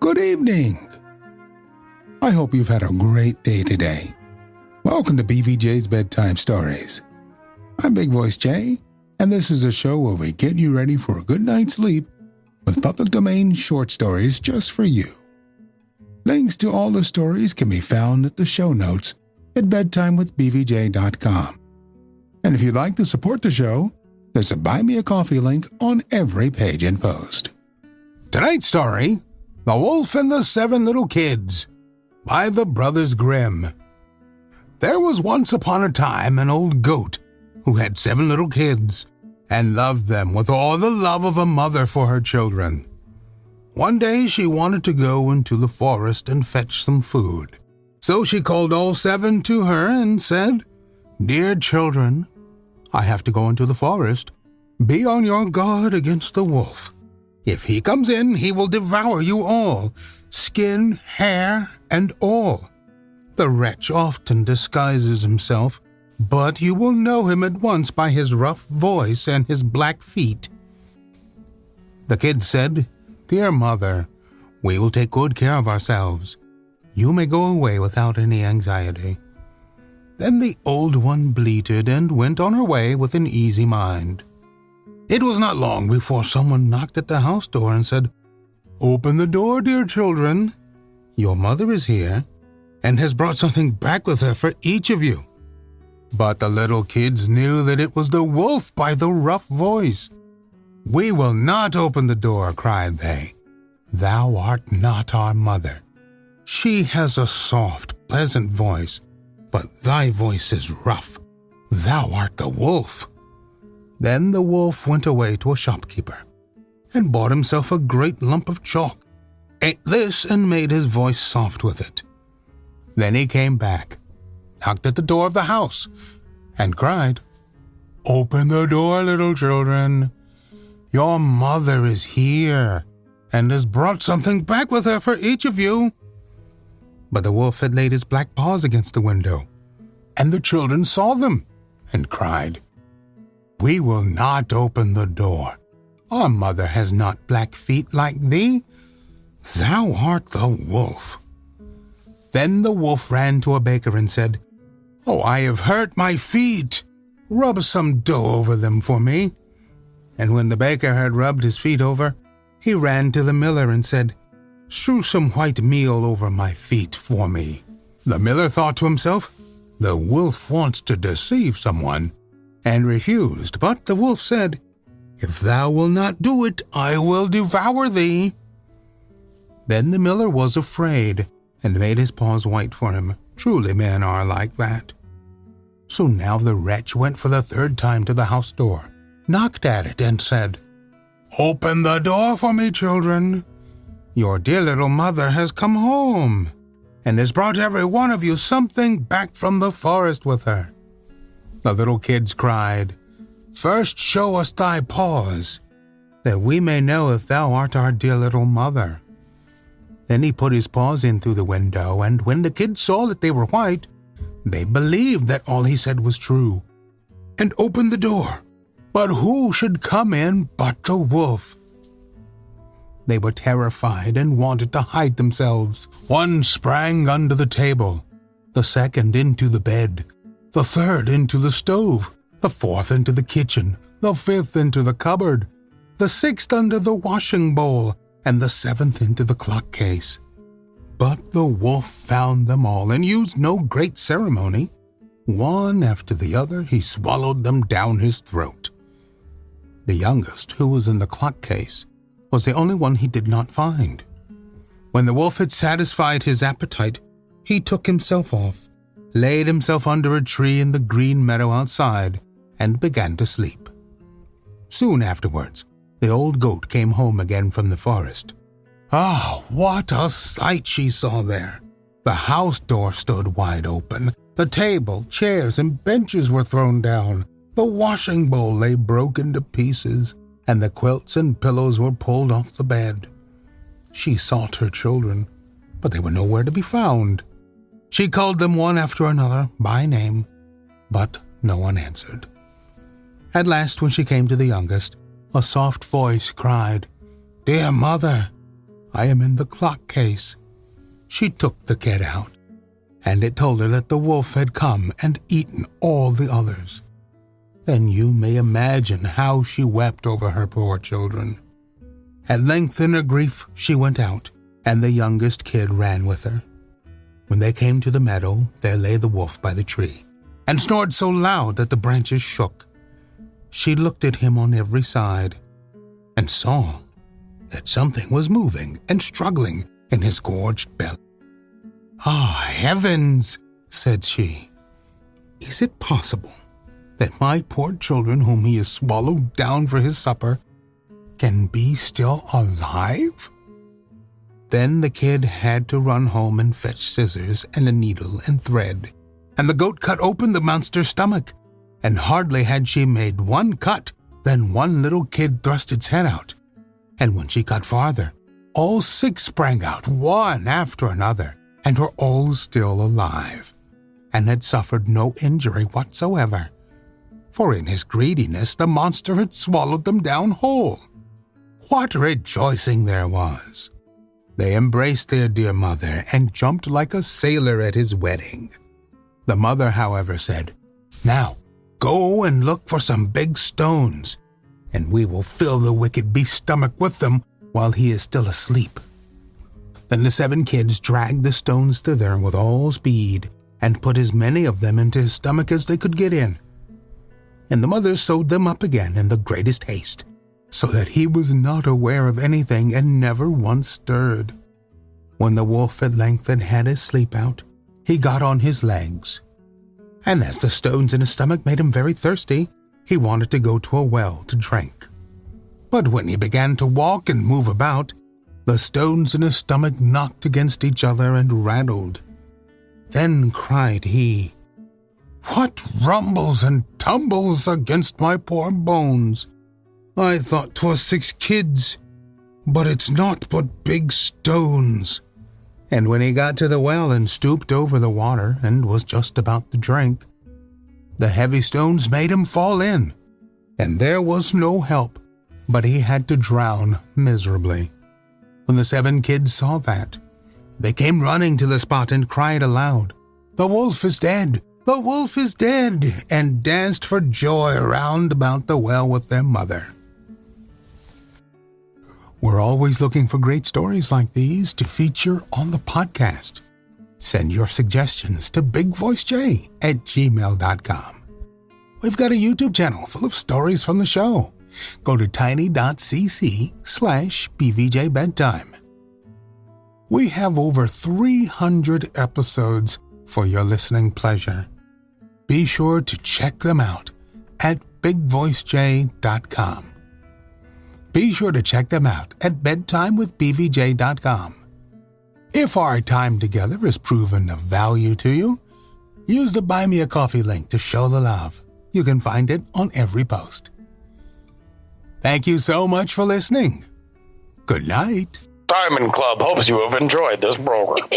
Good evening. I hope you've had a great day today. Welcome to BVJ's Bedtime Stories. I'm Big Voice Jay, and this is a show where we get you ready for a good night's sleep with public domain short stories just for you. Links to all the stories can be found at the show notes at bedtimewithbvj.com. And if you'd like to support the show, there's a Buy Me a Coffee link on every page and post. Tonight's story, The Wolf and the Seven Little Kids, by the Brothers Grimm. There was once upon a time an old goat who had 7 little kids and loved them with all the love of a mother for her children. One day she wanted to go into the forest and fetch some food. So she called all 7 to her and said, "Dear children, I have to go into the forest. Be on your guard against the wolf. If he comes in, he will devour you all, skin, hair, and all. The wretch often disguises himself, but you will know him at once by his rough voice and his black feet." The kids said, "Dear mother, we will take good care of ourselves. You may go away without any anxiety." Then the old one bleated and went on her way with an easy mind. It was not long before someone knocked at the house door and said, "Open the door, dear children. Your mother is here and has brought something back with her for each of you." But the little kids knew that it was the wolf by the rough voice. "We will not open the door," cried they. "Thou art not our mother. She has a soft, pleasant voice, but thy voice is rough. Thou art the wolf." Then the wolf went away to a shopkeeper and bought himself a great lump of chalk, ate this and made his voice soft with it. Then he came back, knocked at the door of the house, and cried, "Open the door, little children. Your mother is here and has brought something back with her for each of you." But the wolf had laid his black paws against the window, and the children saw them and cried, "We will not open the door. Our mother has not black feet like thee. Thou art the wolf." Then the wolf ran to a baker and said, "Oh, I have hurt my feet. Rub some dough over them for me." And when the baker had rubbed his feet over, he ran to the miller and said, "Strew some white meal over my feet for me." The miller thought to himself, "The wolf wants to deceive someone," and refused. But the wolf said, "If thou wilt not do it, I will devour thee." Then the miller was afraid and made his paws white for him. Truly men are like that. So now the wretch went for the 3rd time to the house door, knocked at it, and said, "Open the door for me, children. Your dear little mother has come home and has brought every one of you something back from the forest with her." The little kids cried, "First show us thy paws, that we may know if thou art our dear little mother." Then he put his paws in through the window, and when the kids saw that they were white, they believed that all he said was true, and opened the door. But who should come in but the wolf? They were terrified and wanted to hide themselves. One sprang under the table, the second into the bed, the third into the stove, the fourth into the kitchen, the fifth into the cupboard, the sixth under the washing bowl, and the 7th into the clock case. But the wolf found them all and used no great ceremony. One after the other, he swallowed them down his throat. The youngest, who was in the clock case, was the only one he did not find. When the wolf had satisfied his appetite, he took himself off, laid himself under a tree in the green meadow outside, and began to sleep. Soon afterwards, the old goat came home again from the forest. Ah, what a sight she saw there! The house door stood wide open. The table, chairs, and benches were thrown down. The washing bowl lay broken to pieces, and the quilts and pillows were pulled off the bed. She sought her children, but they were nowhere to be found. She called them one after another by name, but no one answered. At last, when she came to the youngest, a soft voice cried, "Dear mother, I am in the clock case." She took the kid out, and it told her that the wolf had come and eaten all the others. Then you may imagine how she wept over her poor children. At length in her grief she went out, and the youngest kid ran with her. When they came to the meadow, there lay the wolf by the tree, and snored so loud that the branches shook. She looked at him on every side, and saw that something was moving and struggling in his gorged belly. "Ah, heavens," said she. "Is it possible that my poor children, whom he has swallowed down for his supper, can be still alive?" Then the kid had to run home and fetch scissors and a needle and thread, and the goat cut open the monster's stomach, and hardly had she made one cut than one little kid thrust its head out, and when she cut farther, all 6 sprang out, one after another, and were all still alive, and had suffered no injury whatsoever, for in his greediness the monster had swallowed them down whole. What rejoicing there was! They embraced their dear mother and jumped like a sailor at his wedding. The mother, however, said, "Now, go and look for some big stones, and we will fill the wicked beast's stomach with them while he is still asleep." Then the 7 kids dragged the stones thither with all speed, and put as many of them into his stomach as they could get in. And the mother sewed them up again in the greatest haste, so that he was not aware of anything and never once stirred. When the wolf at length had had his sleep out, he got on his legs, and as the stones in his stomach made him very thirsty, he wanted to go to a well to drink. But when he began to walk and move about, the stones in his stomach knocked against each other and rattled. Then cried he, "What rumbles and tumbles against my poor bones? I thought 'twas 6 kids, but it's naught but big stones." And when he got to the well and stooped over the water and was just about to drink, the heavy stones made him fall in, and there was no help, but he had to drown miserably. When the 7 kids saw that, they came running to the spot and cried aloud, "The wolf is dead! The wolf is dead!" and danced for joy round about the well with their mother. We're always looking for great stories like these to feature on the podcast. Send your suggestions to bigvoicej@gmail.com. We've got a YouTube channel full of stories from the show. Go to tiny.cc/BVJ Bedtime. We have over 300 episodes for your listening pleasure. Be sure to check them out at bigvoicej.com. Be sure to check them out at bedtimewithbvj.com. If our time together has proven of value to you, use the Buy Me a Coffee link to show the love. You can find it on every post. Thank you so much for listening. Good night. Diamond Club hopes you have enjoyed this program.